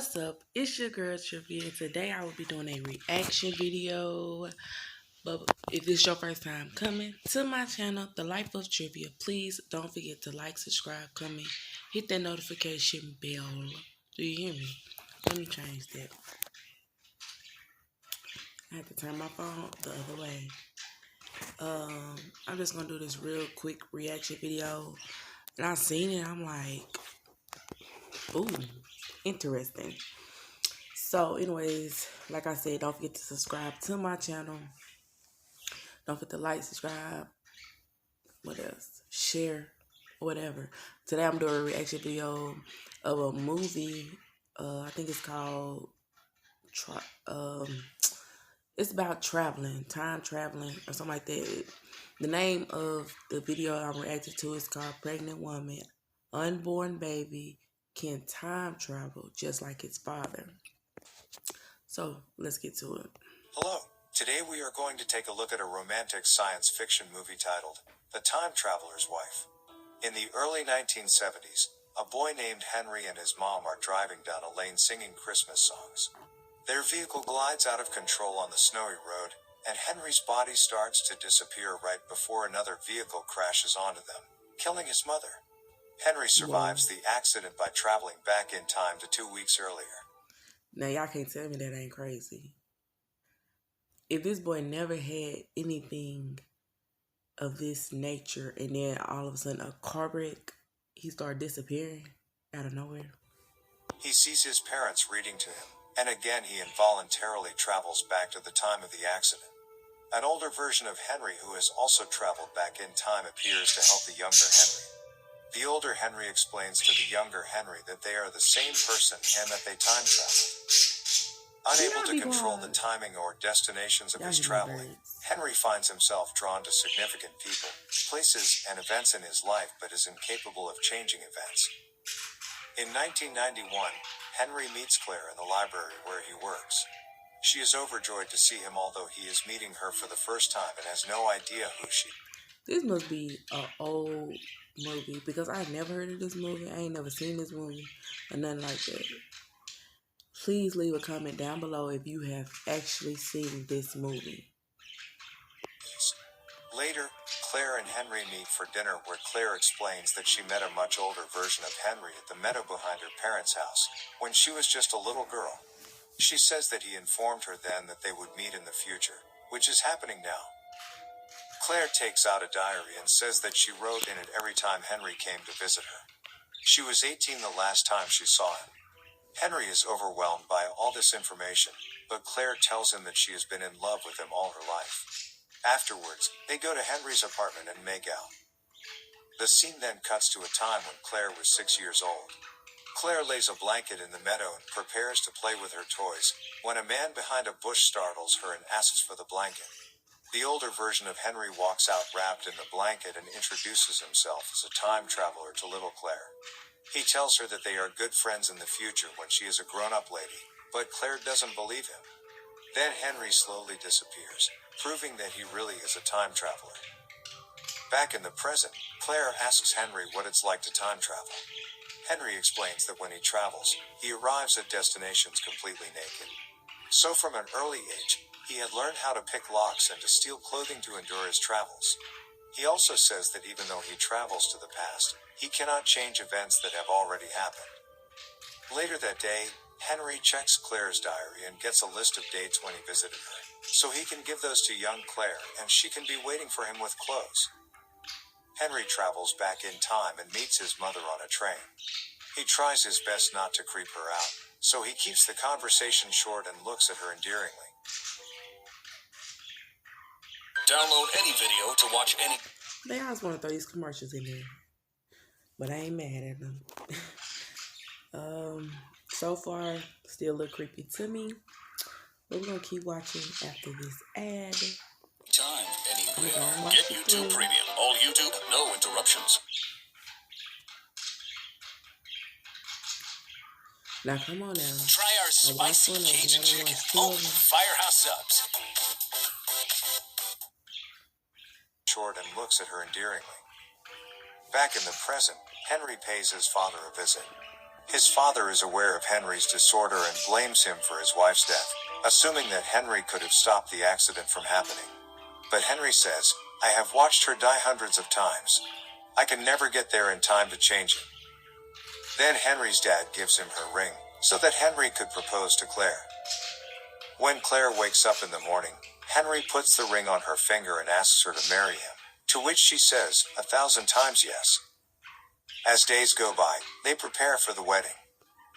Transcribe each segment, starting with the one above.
What's up? It's your girl Trivia. Today I will be doing a reaction video. But if this is your first time coming to my channel, The Life of Trivia, please don't forget to like, subscribe, comment, hit that notification bell. Do you hear me? Let me change that. I have to turn my phone the other way. I'm just gonna do this real quick reaction video. And I seen it, I'm like, ooh, interesting. So anyways, like I said, don't forget to subscribe to my channel. Don't forget to like, subscribe, what else? Share, whatever. Today I'm doing a reaction video of a movie. I think it's called, it's about traveling, time traveling, or something like that. The name of the video I'm reacting to is called Pregnant Woman, Unborn Baby Can Time Travel Just Like Its Father. So, let's get to it. Hello. Today we are going to take a look at a romantic science fiction movie titled The Time Traveler's Wife. In the early 1970s, a boy named Henry and his mom are driving down a lane singing Christmas songs. Their vehicle glides out of control on the snowy road, and Henry's body starts to disappear right before another vehicle crashes onto them, killing his mother. Henry survives the accident by traveling back in time to 2 weeks earlier. Now, y'all can't tell me that ain't crazy. If this boy never had anything of this nature and then all of a sudden a car wreck, he started disappearing out of nowhere. He sees his parents reading to him, and again he involuntarily travels back to the time of the accident. An older version of Henry who has also traveled back in time appears to help the younger Henry. The older Henry explains to the younger Henry that they are the same person and that they time travel. Unable to control the timing or destinations of his traveling, Henry finds himself drawn to significant people, places, and events in his life but is incapable of changing events. In 1991, Henry meets Claire in the library where he works. She is overjoyed to see him although he is meeting her for the first time and has no idea who she is. This must be an old movie because I've never heard of this movie. I ain't never seen this movie or nothing like that. Please leave a comment down below if you have actually seen this movie. Later, Claire and Henry meet for dinner where Claire explains that she met a much older version of Henry at the meadow behind her parents' house when she was just a little girl. She says that he informed her then that they would meet in the future, which is happening now. Claire takes out a diary and says that she wrote in it every time Henry came to visit her. She was 18 the last time she saw him. Henry is overwhelmed by all this information, but Claire tells him that she has been in love with him all her life. Afterwards, they go to Henry's apartment and make out. The scene then cuts to a time when Claire was 6 years old. Claire lays a blanket in the meadow and prepares to play with her toys, when a man behind a bush startles her and asks for the blanket. The older version of Henry walks out wrapped in the blanket and introduces himself as a time traveler to little Claire. He tells her that they are good friends in the future when she is a grown-up lady, but Claire doesn't believe him. Then Henry slowly disappears, proving that he really is a time traveler. Back in the present, Claire asks Henry what it's like to time travel. Henry explains that when he travels, he arrives at destinations completely naked. So from an early age, he had learned how to pick locks and to steal clothing to endure his travels. He also says that even though he travels to the past, he cannot change events that have already happened. Later that day, Henry checks Claire's diary and gets a list of dates when he visited her, so he can give those to young Claire and she can be waiting for him with clothes. Henry travels back in time and meets his mother on a train. He tries his best not to creep her out, so he keeps the conversation short and looks at her endearingly. Download any video to watch any. They always want to throw these commercials in there, but I ain't mad at them. So far, still a little creepy to me. But we're gonna keep watching after this ad. Time anywhere. Get YouTube Premium. All YouTube, no interruptions. Now come on now. Try our spicy Cajun chicken. Only Firehouse Subs. Short and looks at her endearingly. Back in the present, Henry pays his father a visit. His father is aware of Henry's disorder and blames him for his wife's death, assuming that Henry could have stopped the accident from happening. But Henry says, "I have watched her die hundreds of times. I can never get there in time to change it." Then Henry's dad gives him her ring, so that Henry could propose to Claire. When Claire wakes up in the morning, Henry puts the ring on her finger and asks her to marry him, to which she says 1,000 times yes. As days go by, they prepare for the wedding.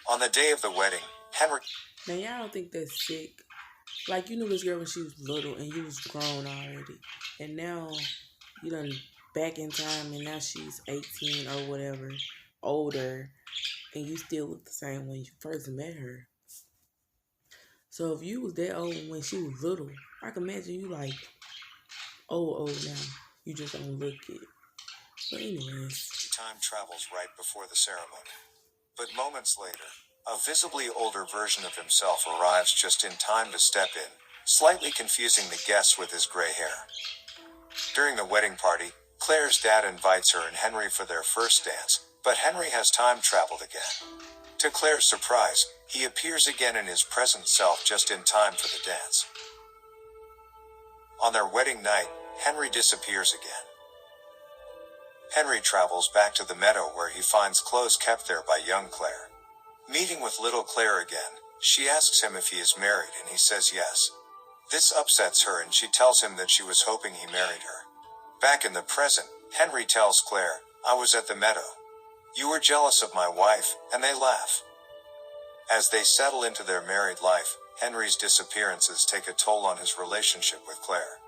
On the day of the wedding, Henry... Now, y'all don't think that's sick? Like, you knew this girl when she was little and you was grown already. And now, you done back in time and now she's 18 or whatever, older, and you still look the same when you first met her. So if you was that old when she was little, I can imagine you like old now. You just don't look it. But anyways. Time travels right before the ceremony. But moments later, a visibly older version of himself arrives just in time to step in, slightly confusing the guests with his gray hair. During the wedding party, Claire's dad invites her and Henry for their first dance, but Henry has time traveled again. To Claire's surprise, he appears again in his present self just in time for the dance. On their wedding night, Henry disappears again. Henry travels back to the meadow where he finds clothes kept there by young Claire. Meeting with little Claire again, she asks him if he is married and he says yes. This upsets her and she tells him that she was hoping he married her. Back in the present, Henry tells Claire, "I was at the meadow. You were jealous of my wife," and they laugh. As they settle into their married life, Henry's disappearances take a toll on his relationship with Claire.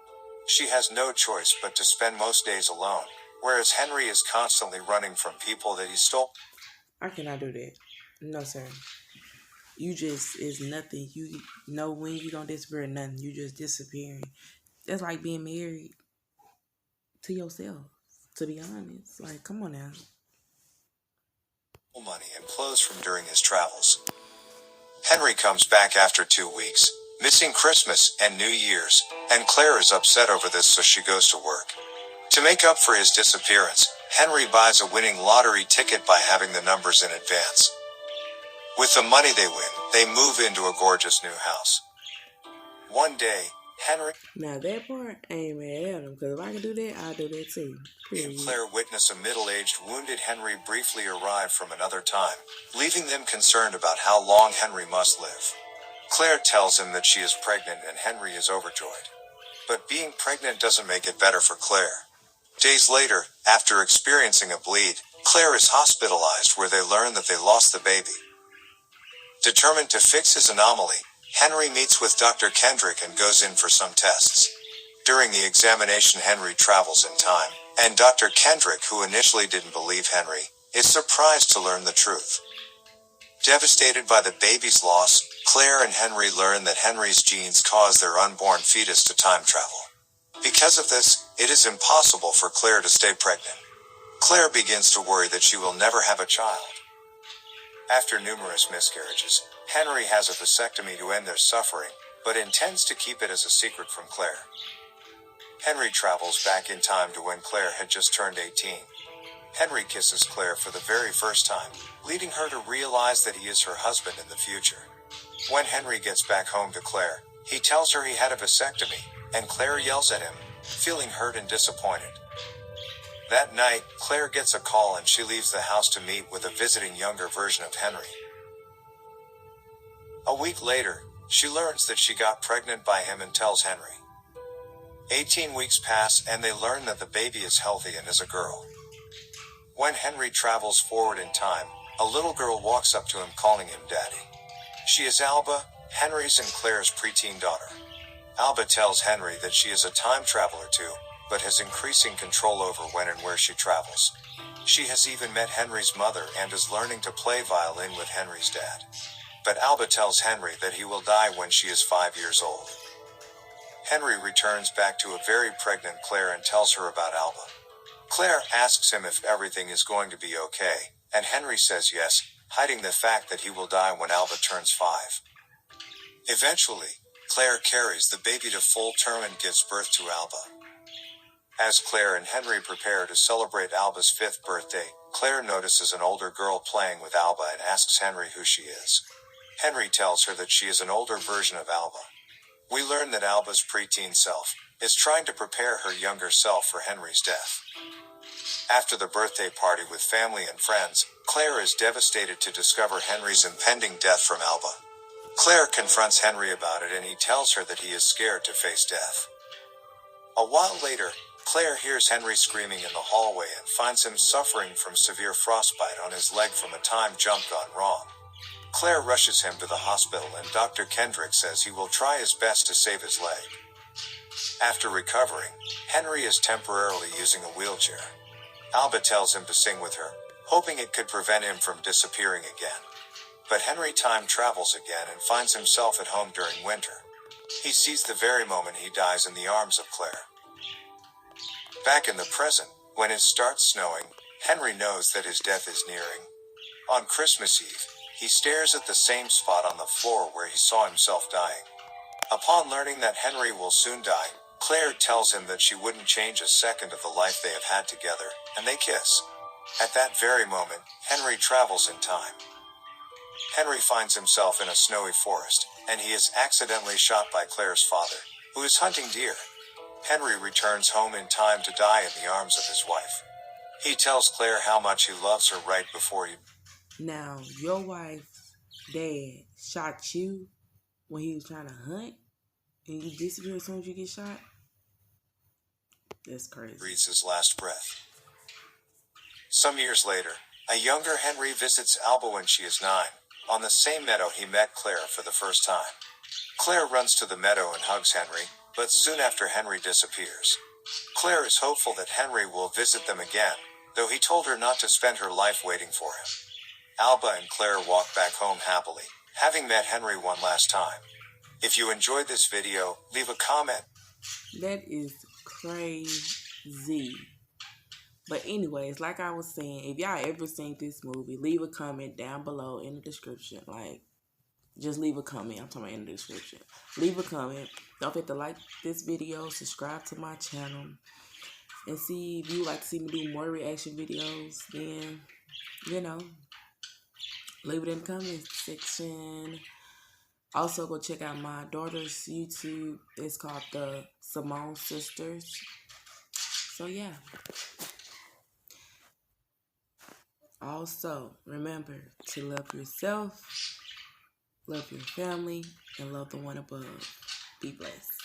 She has no choice but to spend most days alone, whereas Henry is constantly running from people that he stole. I cannot do that. No, sir. You just is nothing. You know when you don't disappear or nothing. You just disappearing. That's like being married to yourself, to be honest. Like, come on now. Money and clothes from during his travels. Henry comes back after 2 weeks, missing Christmas and New Year's, and Claire is upset over this, so she goes to work. To make up for his disappearance, Henry buys a winning lottery ticket by having the numbers in advance. With the money they win, they move into a gorgeous new house. One day, Henry Now that part, I ain't mad at him, because if I can do that, I'll do that too. Period. and Claire witness a middle-aged wounded Henry briefly arrive from another time, leaving them concerned about how long Henry must live. Claire tells him that she is pregnant and Henry is overjoyed. But being pregnant doesn't make it better for Claire. Days later, after experiencing a bleed, Claire is hospitalized where they learn that they lost the baby. Determined to fix his anomaly, Henry meets with Dr. Kendrick and goes in for some tests. During the examination, Henry travels in time, and Dr. Kendrick, who initially didn't believe Henry, is surprised to learn the truth. Devastated by the baby's loss, Claire and Henry learn that Henry's genes cause their unborn fetus to time travel. Because of this, it is impossible for Claire to stay pregnant. Claire begins to worry that she will never have a child. After numerous miscarriages, Henry has a vasectomy to end their suffering, but intends to keep it as a secret from Claire. Henry travels back in time to when Claire had just turned 18. Henry kisses Claire for the very first time, leading her to realize that he is her husband in the future. When Henry gets back home to Claire, he tells her he had a vasectomy, and Claire yells at him, feeling hurt and disappointed. That night, Claire gets a call and she leaves the house to meet with a visiting younger version of Henry. A week later, she learns that she got pregnant by him and tells Henry. 18 weeks pass and they learn that the baby is healthy and is a girl. When Henry travels forward in time, a little girl walks up to him calling him Daddy. She is Alba, Henry's and Claire's preteen daughter. Alba tells Henry that she is a time traveler too, but has increasing control over when and where she travels. She has even met Henry's mother and is learning to play violin with Henry's dad. But Alba tells Henry that he will die when she is 5 years old. Henry returns back to a very pregnant Claire and tells her about Alba. Claire asks him if everything is going to be okay, and Henry says yes, hiding the fact that he will die when Alba turns 5. Eventually, Claire carries the baby to full term and gives birth to Alba. As Claire and Henry prepare to celebrate Alba's 5th birthday, Claire notices an older girl playing with Alba and asks Henry who she is. Henry tells her that she is an older version of Alba. We learn that Alba's preteen self is trying to prepare her younger self for Henry's death. After the birthday party with family and friends, Claire is devastated to discover Henry's impending death from Alba. Claire confronts Henry about it and he tells her that he is scared to face death. A while later, Claire hears Henry screaming in the hallway and finds him suffering from severe frostbite on his leg from a time jump gone wrong. Claire rushes him to the hospital and Dr. Kendrick says he will try his best to save his leg. After recovering, Henry is temporarily using a wheelchair. Alba tells him to sing with her, hoping it could prevent him from disappearing again. But Henry time travels again and finds himself at home during winter. He sees the very moment he dies in the arms of Claire. Back in the present, when it starts snowing, Henry knows that his death is nearing. On Christmas Eve, he stares at the same spot on the floor where he saw himself dying. Upon learning that Henry will soon die, Claire tells him that she wouldn't change a second of the life they have had together, and they kiss. At that very moment, Henry travels in time. Henry finds himself in a snowy forest, and he is accidentally shot by Claire's father, who is hunting deer. Henry returns home in time to die in the arms of his wife. He tells Claire how much he loves her right before he... Now, your wife's dad shot you when he was trying to hunt, and you disappear as soon as you get shot? That's crazy. Breathes his last breath. Some years later, a younger Henry visits Alba when she is 9, on the same meadow he met Claire for the first time. Claire runs to the meadow and hugs Henry, but soon after Henry disappears. Claire is hopeful that Henry will visit them again, though he told her not to spend her life waiting for him. Alba and Claire walk back home happily, having met Henry one last time. If you enjoyed this video, leave a comment. That is crazy. But anyways, like I was saying, if y'all ever seen this movie, leave a comment down below in the description. Like, just leave a comment. I'm talking about in the description. Leave a comment. Don't forget to like this video, subscribe to my channel, and see if you like to see me do more reaction videos, then, you know, leave it in the comment section. Also, go check out my daughter's YouTube. It's called the Simone Sisters. So, yeah. Also, remember to love yourself, love your family, and love the one above. Be blessed.